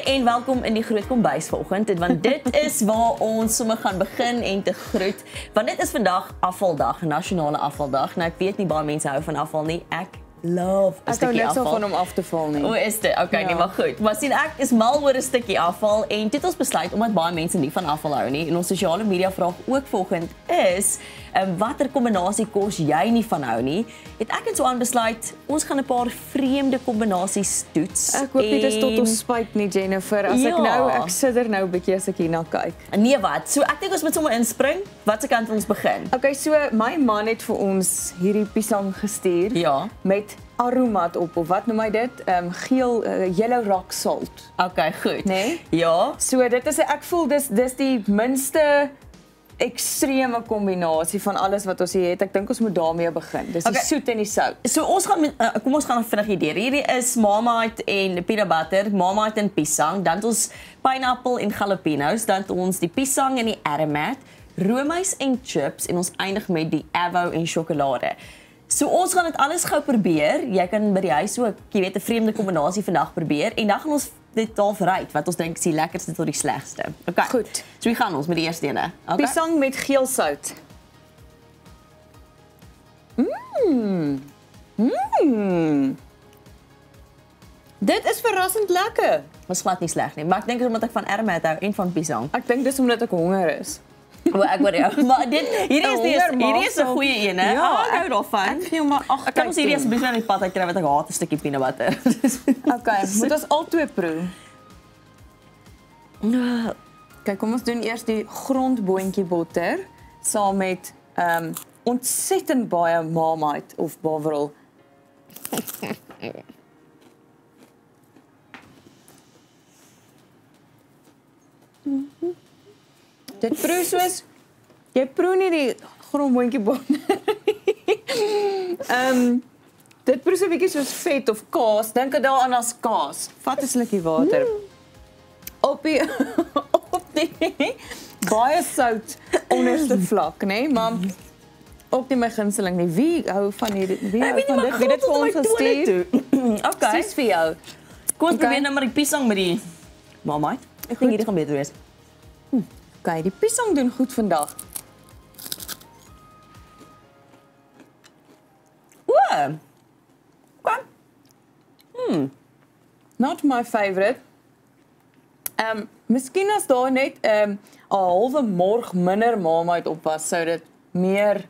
en welkom in die Groot Kombuis vanoggend, want dit is waar ons sommer gaan begin en te groet, want dit is vandag afvaldag, nasionale afvaldag. Nou ek weet nie baie mense hou van afval nie. Ek love 'n stukkie afval. Ek hou net so van om af te val nie. O, is dit? Okay, nee, maar goed. Maar sien ek is mal oor 'n stukkie afval en dit het ons besluit omdat baie mense nie van afval hou nie. En ons sosiale media vraag ook vanoggend is watter kombinasie kos jy nie van hou nie. Het ek en Swan besluit ons gaan 'n paar vreemde kombinasies toets. Ek hoop dit is tot ons spyt nie, Jennifer. As ek sidder nou 'n bietjie as ek hierna kyk. Nee, wat? So ek dink ons moet sommer inspring. Watse kant wil ons begin? Okay, so my man het vir ons hierdie piesang gestuur. Ja. Met aromat op, of wat noem hy dit? Geel, yellow rock salt. Okay, goed. Nee? Ja. So dit is, ek voel dis die minste ekstreme kombinasie van alles wat ons hier het. Ek dink ons moet daarmee begin. Dis die soet en die sout. So ons gaan kom ons gaan vinnig hierdeur. Hierdie is Marmite en peanut butter, Marmite en piesang, dan ons pineapple en jalapenos, dan ons die piesang en die aromat, roomys en chips en ons eindig met die avo en sjokolade. So ons gaan dit alles gou probeer. Jy kan by die huis ook, jy weet, 'n vreemde kombinasie vandag probeer en dan gaan ons dit half ry wat ons dink is die lekkerste tot die slegste. Okay. Goed. So wie gaan ons met die eerste ene? Okay. Piesang met geel sout. Dit is verrassend lekker. Was glad nie sleg nie, maar ek dink omdat ek van aromat hou en van piesang. Ek dink dis omdat ek honger is. O, ek hoor jou. Maar hierdie is 'n goeie een, hè? Ja, ek hou daarvan. Ek gee maar 8. Kan ons hierdie asseblief net die pad uitkry want ek haat 'n stukkie peanut butter. Okay, moet ons albei proe. Kyk, kom ons doen eers die grondboontjie botter saam met ontsettend baie Marmite of Bovril. Dit proe soos jy proe nie die grondboontjie botter. Dit proe so 'n bietjie soos vet of kaas. Dink dit daaraan as kaas. Vat 'n slukkie water. Op die baie sout onderste vlak, né? Maar ook nie my gunsteling nie. Wie hou van hierdie? Wie hou van dit? Wie dit vir ons gestuur? Okay. Dis vir jou. Kom ons probeer nou maar die piesang met die Marmite. Ek dink hierdie gaan beter wees. Okay, die piesang doen goed vandag. Okay. Not my favorite. Miskien as daar net 'n halwe morg minder Marmite op was, sou dit meer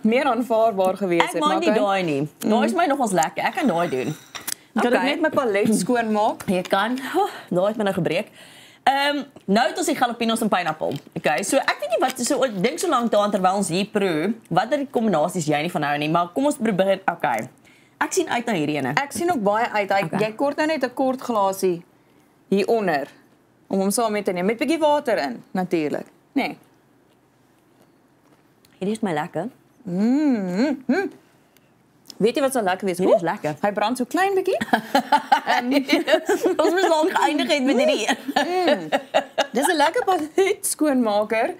meer aanvaarbaar gewees het. Ek maak nie daai nie. Daai is my nogals lekker. Ek kan daai doen. Kan ek net my palet skoon maak? Jy kan. Daai het my nou gebreek. Nou het ons die jalapenos en pineapple. Okay, so ek weet nie wat so ek dink so lank daaraan terwyl ons hier proe, watter die kombinasies jy nie van hou nie, maar kom ons probeer. Okay. Ek sien uit na hierdie ene. Ek sien ook baie uit. Jy kort nou net 'n kort glasie hieronder om hom saam met te neem met 'n bietjie water in, natuurlik. Nee. Hierdie is my lekker. Weet jy wat so lekker wees? Hierdie is lekker. Hy brand so klein bietjie. Ons moet lank geëindig het met hierdie een. Dis 'n lekker palet skoonmaker.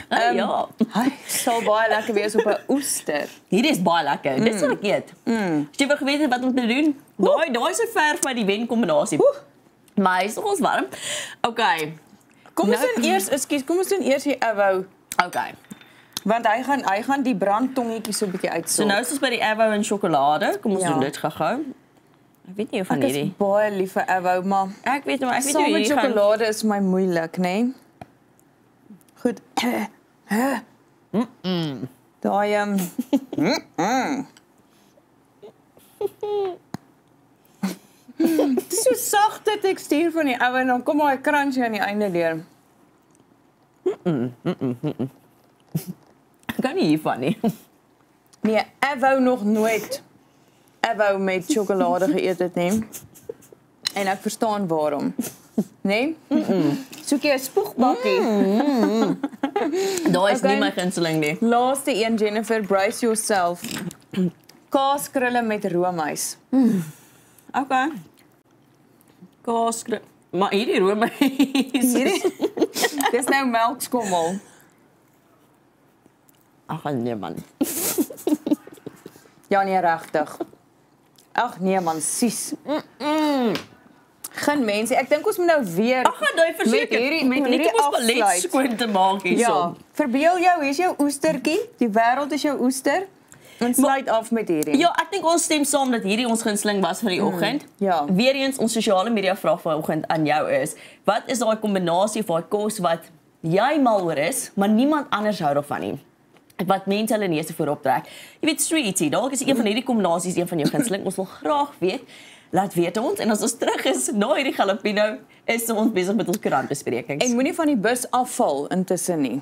Ja. Hy sal baie lekker wees op 'n oester. Hierdie is baie lekker. Dit sal ek eet. As jy wil geweet het wat om te doen, daai is 'n ver vir die wen kombinasie. Maar hy is nogals warm. Okay. Kom ons doen eers die avo. Okay. Want hy gaan die brandtongetjie so 'n bietjie uitsorg. So nou is ons by die avo en sjokolade. Kom ons doen dit gou-gou. Ek weet nie of van hierdie. Ek is baie lief vir avo, maar ek weet nie saam met sjokolade is my moeilik, né? Goed. Daai Dis so sagte tekstuur van die avo en dan kom daai crunchy aan die einde deur. Ek kan nie hiervan nie. Nee, avo nog nooit avo met sjokolade geëet het nie. En ek verstaan waarom. Nee? Soek jy 'n spoegbakkie? Daai is nie my gunsteling nie. Laaste een, Jennifer, brace yourself. Kaaskrulle met roomys. Okay. Kaaskrulle. Maar hierdie roomys. Dis nou melkskommel. Ag nee man. Ja nee, regtig. Ag nee man, sis. begin mense. Ek dink ons moet nou weer Ag, nou verseker. met hierdie ons ballet afsluit. skoon te maak hierso. Ja, verbeel jou, hier's jou oestertjie. Die wêreld is jou oester. En sluit af met hierdie. Ja, ek dink ons stem saam dat hierdie ons gunsteling was vir die oggend. ja. Weereens ons sosiale media vraag vanoggend aan jou is: wat is daai kombinasie of daai kos wat jy mal oor is, maar niemand anders hou daarvan nie? Wat mense hulle neuse voorop trek. Jy weet, sweetie, dalk is een van hierdie kombinasies een van jou gunsteling. Ons wil graag weet. Laat weet ons en as ons terug is na hierdie jalapeno, is ons besig met ons koerantbesprekings. En moenie van die bus afval intussen nie.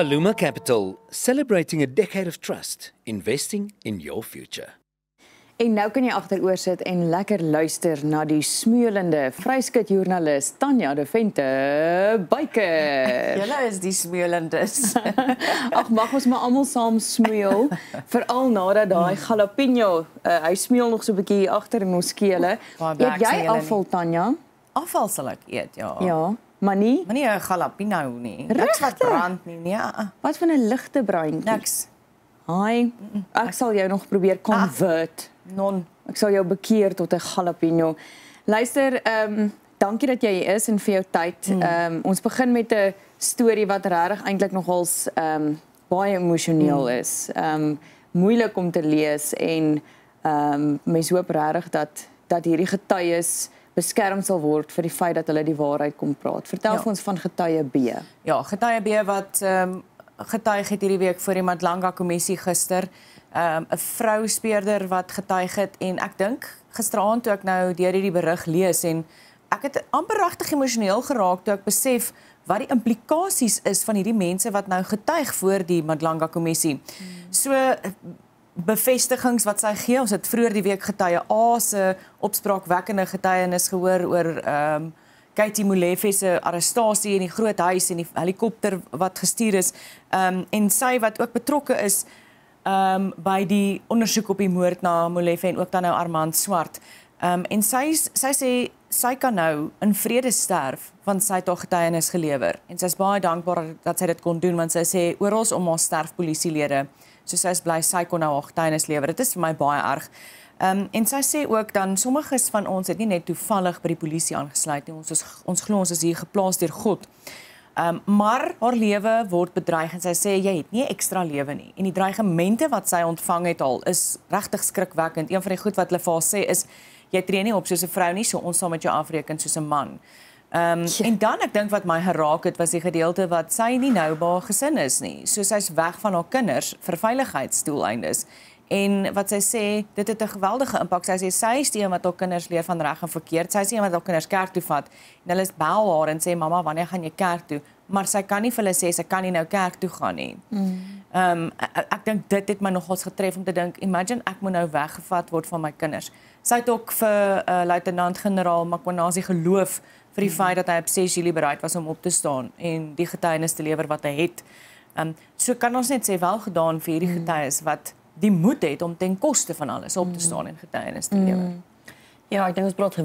Aluma Capital, celebrating a decade of trust, investing in your future. En nou kan jy agteroor sit en lekker luister na die smeulende vryskut joernalis Tanya de Vente Buyker. Julle is die smeelendes. Ag, mag ons maar almal saam smeul, veral nadat daai jalapeno, hy smeul nog so 'n bietjie agter in ons skele. Eet jy afval, Tanya? Afval sal ek eet, ja. Ja, maar nie. Maar nie 'n jalapeno nie. Niks wat brand nie, nee. Wat van 'n ligte bruintjie? Niks. Haai, ek sal jou nog probeer convert. Non. Ek sal jou bekeer tot 'n jalapeno. Luister, dankie dat jy hier is en vir jou tyd. Ons begin met 'n storie wat regtig eintlik nogals baie emosioneel is. Moeilik om te lees en mens hoop regtig dat hierdie getuies beskerm sal word vir die feit dat hulle die waarheid kom praat. Vertel vir ons van getuie B. Ja, getuie B wat getuig het hierdie week voor die Madlanga kommissie gister. 'n vrou speurder wat getuig het en ek dink gisteraand toe ek nou deur hierdie berig lees en ek het amper regtig emosioneel geraak toe ek besef wat die implikasies is van hierdie mense wat nou getuig voor die Madlanga kommissie. So bevestigings wat sy gee, ons het vroeër die week getuie A se opspraakwekkende getuienis gehoor oor Katie Molefe se arrestasie in die groot huis en die helikopter wat gestuur is en sy wat ook betrokke is by die ondersoek op die moord na Molefe en ook dan nou Armand Swart. En sy sê sy kan nou in vrede sterf want sy het haar getuienis gelewer en sy is baie dankbaar dat sy dit kon doen want sy sê oral om haar sterf polisielede. So sy is bly sy kon nou haar getuienis lewer. Dit is vir my baie erg. En sy sê ook dan sommiges van ons het nie net toevallig by die polisie aangesluit nie. Ons glo ons is hier geplaas deur God. Maar haar lewe word bedreig en sy sê jy het nie 'n ekstra lewe nie. En die dreigemente wat sy ontvang het al is regtig skrikwekkend. Een van die goed wat hulle vir haar sê is jy tree nie op soos 'n vrou nie, so ons sal met jou afreken soos 'n man. En dan ek dink wat my geraak het was die gedeelte wat sy nie nou by haar gesin is nie. So sy's weg van haar kinders vir veiligheidsdoeleindes. En wat sy sê, dit het 'n geweldige impak. Sy sê sy is die een wat haar kinders leer van reg en verkeerd. Sy is die een wat haar kinders kerk toe vat. En hulle bel haar en sê mamma, wanneer gaan jy kerk toe? Maar sy kan nie vir hulle sê sy kan nie nou kerk toe gaan nie. Ek dink dit het my nogals getref om te dink, imagine ek moet nou weggevat word van my kinders. Sy het ook vir luitenant-generaal Makwanasi geloof vir die feit dat hy op 6 Julie bereid was om op te staan en die getuienis te lewer wat hy het. So kan ons net sê wel gedaan vir hierdie getuies wat die moed het om ten koste van alles op te staan en getuienis te lewer. Ja, ek dink ons praat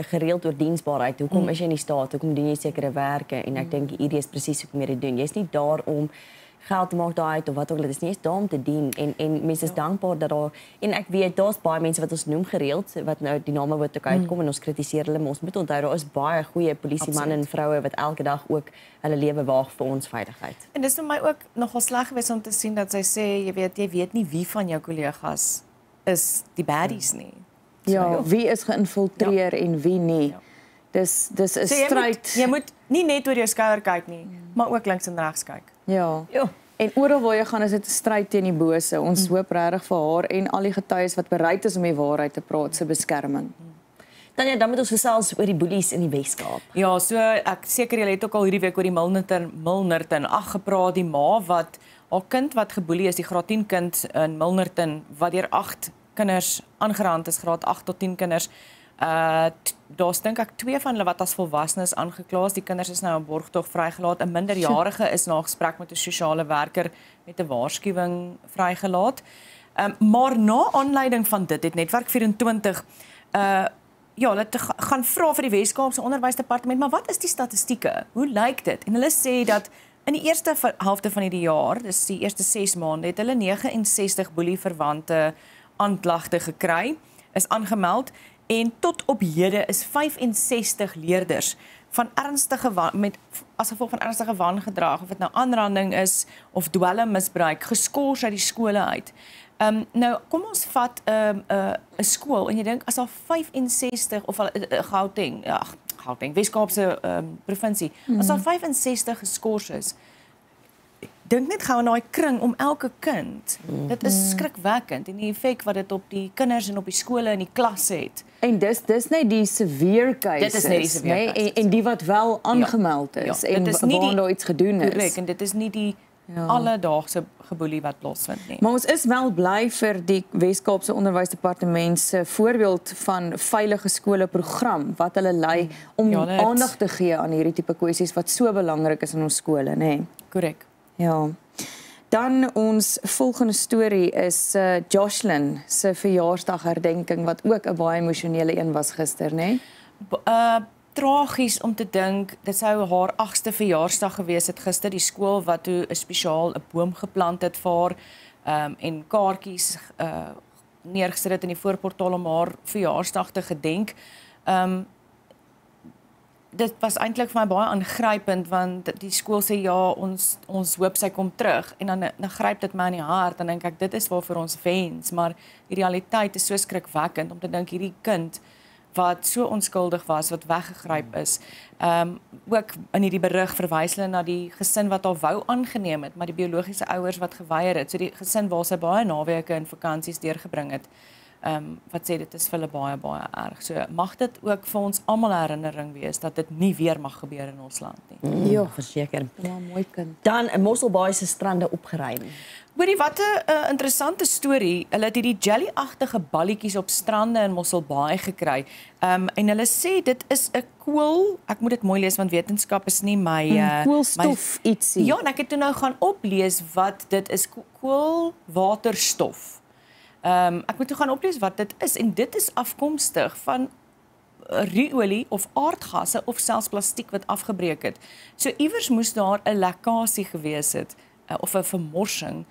gereeld oor diensbaarheid. Hoekom is jy in die staat? Hoekom doen jy sekere werke? En ek dink hierdie is presies hoekom jy dit doen. Jy's nie daar om geld te maak daaruit of wat ook al. Dit is nie eens daar om te dien en mense is dankbaar dat daar en ek weet daar's baie mense wat ons noem gereeld wat nou die name wat ook uitkom en ons kritiseer hulle, maar ons moet onthou daar is baie goeie polisiemanne en vroue wat elke dag ook hulle lewe waag vir ons veiligheid. En dis vir my ook nogal sleg geweest om te sien dat sy sê jy weet nie wie van jou kollegas is die baddies nie. Ja, wie is geïnfiltreer en wie nie. Dis 'n stryd. Jy moet nie net oor jou skouer kyk nie, maar ook links en regs kyk. Ja. En oral waar jy gaan is dit 'n stryd teen die bose. Ons hoop regtig vir haar en al die getuies wat bereid is om die waarheid te praat se beskerming. Dan moet ons gesels oor die boelies in die Weskaap. Ja, so ek seker julle het ook al hierdie week oor die Milnerton gepraat, die ma wat haar kind wat geboelie is, die graad 10 kind in Milnerton wat deur 8 kinders aangerand is, graad 8 tot 10 kinders. Daar's dink ek 2 van hulle wat as volwassenes aangekla is. Die kinders is nou op borgtog vrygelaat. 'n Minderjarige is na gesprek met 'n sosiale werker met 'n waarskuwing vrygelaat. Maar na aanleiding van dit het Netwerk 24 hulle het gaan vra vir die Weskaapse Onderwysdepartement, maar wat is die statistieke? Hoe lyk dit? En hulle sê dat in die eerste helfte van die jaar, dis die eerste 6 maande, het hulle 69 boelie-verwante aanklagte gekry, is aangemeld en tot op hede is 65 leerders van as gevolg van ernstige wangedrag, of dit nou aanranding is of dwelmmisbruik, geskort uit die skole uit. Nou kom ons vat 'n skool en jy dink as daar 65 of Gauteng, Weskaapse provinsie, as daar 65 geskort is, dink net gou aan daai kring om elke kind. Dit is skrikwekkend en die effek wat dit op die kinders en op die skole en die klas het. En dis net die severe cases. Dit is net die severe cases, en die wat wel aangemeld is en dit is nie waar daar iets gedoen is. Korrek, en dit is nie die alledaagse geboelie wat plaasvind nie. Maar ons is wel bly vir die Wes-Kaapse Onderwysdepartement se voorbeeld van veilige skole program wat hulle lei om aandag te gee aan hierdie tipe kwessies wat so belangrik is in ons skole, nê. Nee. Korrek. Ja. Dan ons volgende storie is Jocelyn se verjaarsdagherdenking wat ook 'n baie emosionele een was gister, nê? Tragies om te dink, dit sou haar 8ste verjaarsdag gewees het gister, die skool wat toe 'n spesiaal 'n boom geplant het vir haar en kaartjies neergesit het in die voorportaal om haar verjaarsdag te gedenk. Dit was eintlik vir my baie aangrypend want die skool sê ja, ons hoop sy kom terug en dan gryp dit my in die hart en dink ek dit is waarvoor ons wens, maar die realiteit is so skrikwekkend om te dink hierdie kind wat so onskuldig was, wat weggegryp is. Ook in hierdie berig verwys hulle na die gesin wat haar wou aangeneem het, maar die biologiese ouers wat geweier het. So die gesin waar sy baie naweke en vakansies deurgebring het. Wat sê dit is vir hulle baie, baie erg. So mag dit ook vir ons almal 'n herinnering wees dat dit nie weer mag gebeur in ons land nie. Ja, verseker. Ja, mooi kind. Dan 'n Mosselbaai se strande opgeruim. Hoorie, wat 'n interessante storie. Hulle het hierdie jelly-agtige balletjies op strande in Mosselbaai gekry. En hulle sê dit is 'n kool, ek moet dit mooi lees want wetenskap is nie my koolstof ietsie. Ja, en ek het toe nou gaan oplees wat dit is, koolwaterstof. Ek moet toe gaan oplees wat dit is en dit is afkomstig van ruolie of aardgasse of selfs plastiek wat afgebreek het. So iewers moes daar 'n lekkasie gewees het of 'n vermorsing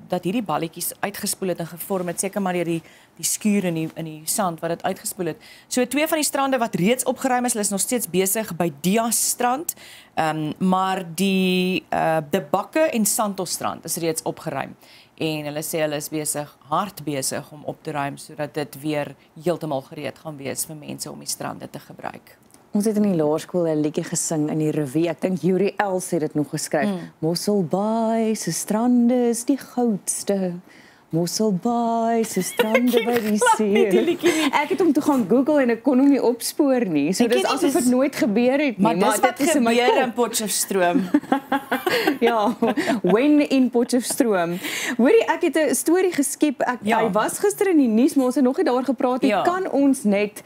dat hierdie balletjies uitgespoel het en gevorm het, seker maar deur die skuur in die sand wat dit uitgespoel het. So 2 van die strande wat reeds opgeruim is, hulle is nog steeds besig by Dias strand, maar die De Bakke en Santos strand is reeds opgeruim. En hulle sê hulle is hard besig om op te ruim sodat dit weer heeltemal gereed gaan wees vir mense om die strande te gebruik. Ons het in die laerskool 'n liedjie gesing in die revue. Ek dink Yuri Els het dit nog geskryf. Mosselbaai se strande is die goudste. Mosselbaai se strande by die see. Ek het hom toe gaan Google en ek kon hom nie opspoor nie. So dis asof dit nooit gebeur het nie, maar dis wat dit is in my gebeur kop. in Potchefstroom. Ja, when in Potchefstroom. Hoorie, ek het 'n storie geskiep. Hy was gister in die nuus, maar ons het nog nie daaroor gepraat nie. Kan ons net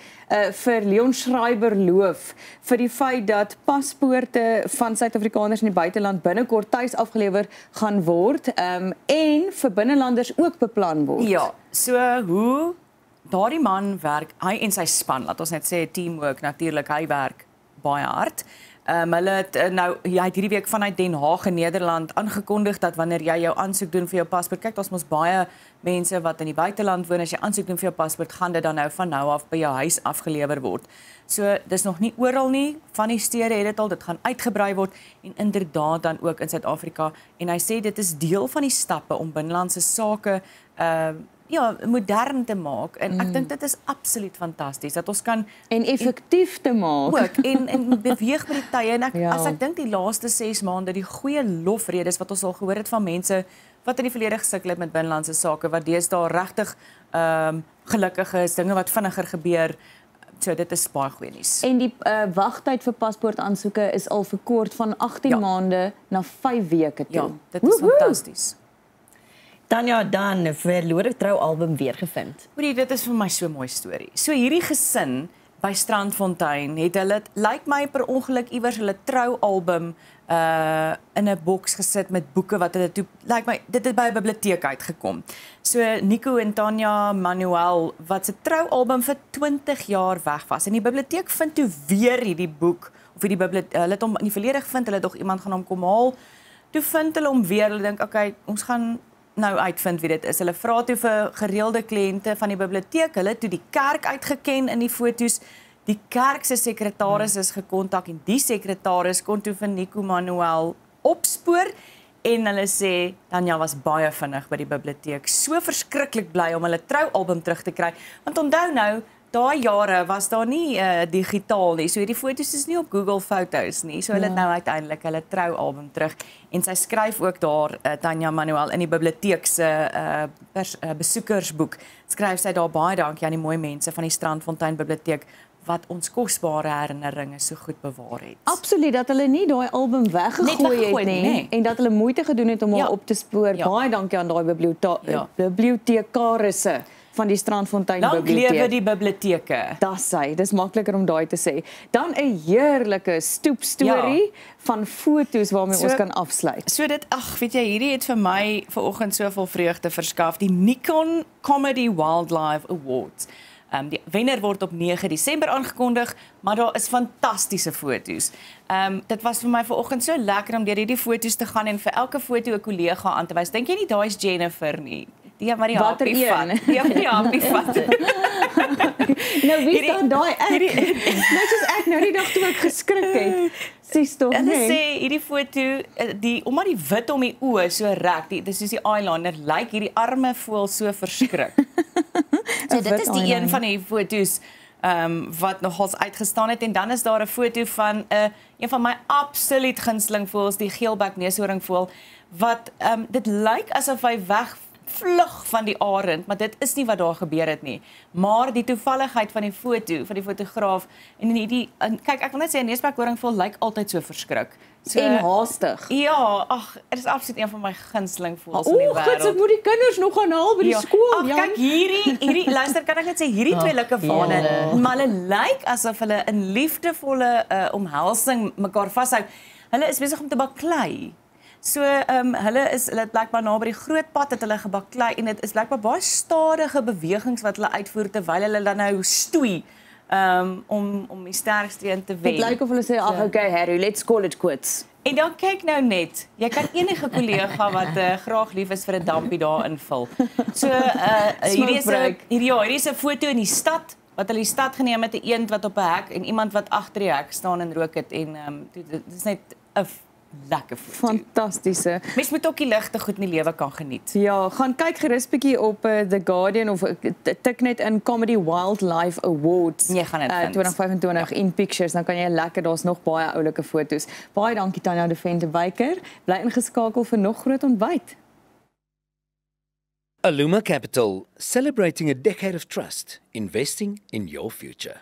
vir Leon Schreiber loof vir die feit dat paspoorte van Suid-Afrikaners in die buiteland binnekort tuis afgelewer gaan word en vir binnelanders ook beplan word. Ja, so hoe daardie man werk, hy en sy span, laat ons net sê teamwork natuurlik, hy werk baie hard. Hulle het hy het hierdie week vanuit Den Haag in Nederland aangekondig dat wanneer jy jou aansoek doen vir jou paspoort, kyk, daar's mos baie mense wat in die buiteland woon, as jy aansoek doen vir jou paspoort, gaan dit dan nou van nou af by jou huis afgelewer word. So dis nog nie oral nie, van die stede het dit al, dit gaan uitgebrei word en inderdaad dan ook in Suid-Afrika. En hy sê dit is deel van die stappe om binnelandse sake modern te maak en ek dink dit is absoluut fantasties dat ons kan en effektief te maak ook en beweeg met die tye en as ek dink die laaste 6 maande die goeie lofredes wat ons al gehoor het van mense wat in die verlede gesukkel het met binnelandse sake wat deesdae regtig gelukkig is, dinge wat vinniger gebeur. So dit is baie goeie nuus. En die wagtyd vir paspoortaansoeke is al verkort van 18 maande na 5 weke toe. Ja, dit is fantasties. Dan verlore troualbum weer gevind. Hoorie, dit is vir my so 'n mooi storie. So hierdie gesin by Strandfontein het hulle, lyk my per ongeluk iewers hulle troualbum in 'n boks gesit met boeke wat hulle toe, lyk my dit het by 'n biblioteek uitgekom. So Nico en Tanya Manuel wat se troualbum vir 20 jaar weg was. En die biblioteek vind toe weer hierdie boek of hierdie biblioteek, hulle het hom in die verlede gevind, hulle het nog iemand gaan hom kom haal. Toe vind hulle hom weer, hulle dink okay, ons gaan nou uitvind wie dit is. Hulle vra toe vir gereelde kliënte van die biblioteek, hulle toe die kerk uitgeken in die foto's. Die kerk se sekretaris is gekontak en die sekretaris kon toe vir Nico Manuel opspoor en hulle sê Tanya was baie vinnig by die biblioteek. So verskriklik bly om hulle troualbum terug te kry. Want onthou nou, daai jare was daar nie digitaal nie. So hierdie foto's is nie op Google Fotos nie. So hulle het nou uiteindelik hulle troualbum terug en sy skryf ook daar Tanya Manuel in die biblioteek se besoekersboek. Skryf sy daar baie dankie aan die mooi mense van die Strandfontein biblioteek wat ons kosbare herinneringe so goed bewaar het. Absoluut, dat hulle nie daai album weggegooi het nie, nee. en dat hulle moeite gedoen het om hom op te spoor. Ja. Baie dankie aan daai bibliotekarisse van die Strandfontein Lank biblioteek. lewe die biblioteke. Dis makliker om daai te sê. Dan 'n heerlike stoepstorie van foto's waarmee ons kan afsluit. So dit, weet jy, hierdie het vir my vanoggend soveel vreugde verskaf. Die Nikon Comedy Wildlife Awards. Die wenner word op 9 Desember aangekondig, maar daar is fantastiese foto's. Dit was vir my vanoggend so lekker om deur hierdie foto's te gaan en vir elke foto 'n kollega aan te wys. Dink jy nie daai is Jennifer nie? Die wat die happie vat. Die wat die happie vat. Nou wie staan daai ek? Net soos ek nou die dag toe ek geskrik het. Sies tog, Hulle nee. sê hierdie foto, omdat die wit om die oë so rek, dis soos die eyeliner, lyk hierdie arme voël so verskrik. So dit is die een van die foto's wat nogals uitgestaan het, en dan is daar 'n foto van een van my absoluut gunsteling voëls, die geelbek neushoringvoël, wat dit lyk asof hy wegvlug van die arend, maar dit is nie wat daar gebeur het nie. Maar die toevalligheid van die foto, van die fotograaf, en kyk, ek wil net sê 'n neusbekhoringvoël lyk altyd so verskrik. So, En haastig. Ja, dit is absoluut een van my gunsteling voëls in die wêreld. Ek moet die kinders nog gaan haal by die skool. Kyk, hierdie luister, kan ek net sê, hierdie twee likkewane, maar hulle lyk asof hulle in liefdevolle omhelsing mekaar vashou. Hulle is besig om te baklei. So, hulle het blykbaar naby die groot pad het hulle gebaklei, en dit is blykbaar baie stadige bewegings wat hulle uitvoer terwyl hulle dan nou stoei om die sterkste een te wen. Dit lyk of hulle sê, okay Harry, let's call it quits. En dan kyk nou net, jy kan enige kollega wat graag lief is vir 'n dampie daar invul. So hierdie is 'n foto in die stad, wat hulle die stad geneem het, 'n eend wat op 'n hek en iemand wat agter die hek staan en rook het, en dit is net 'n lekker foto. Fantastiese. Mens moet ook die ligte goed in die lewe kan geniet. Ja, gaan kyk gerus bietjie op The Guardian of tik net in Comedy Wildlife Awards. Jy gaan dit vind. 2025 in pictures, dan kan jy lekker, daar's nog baie oulike foto's. Baie dankie Tanya de Venter-Byker. Bly ingeskakel vir nog groot ontbyt. Aluma Capital, celebrating a decade of trust, investing in your future.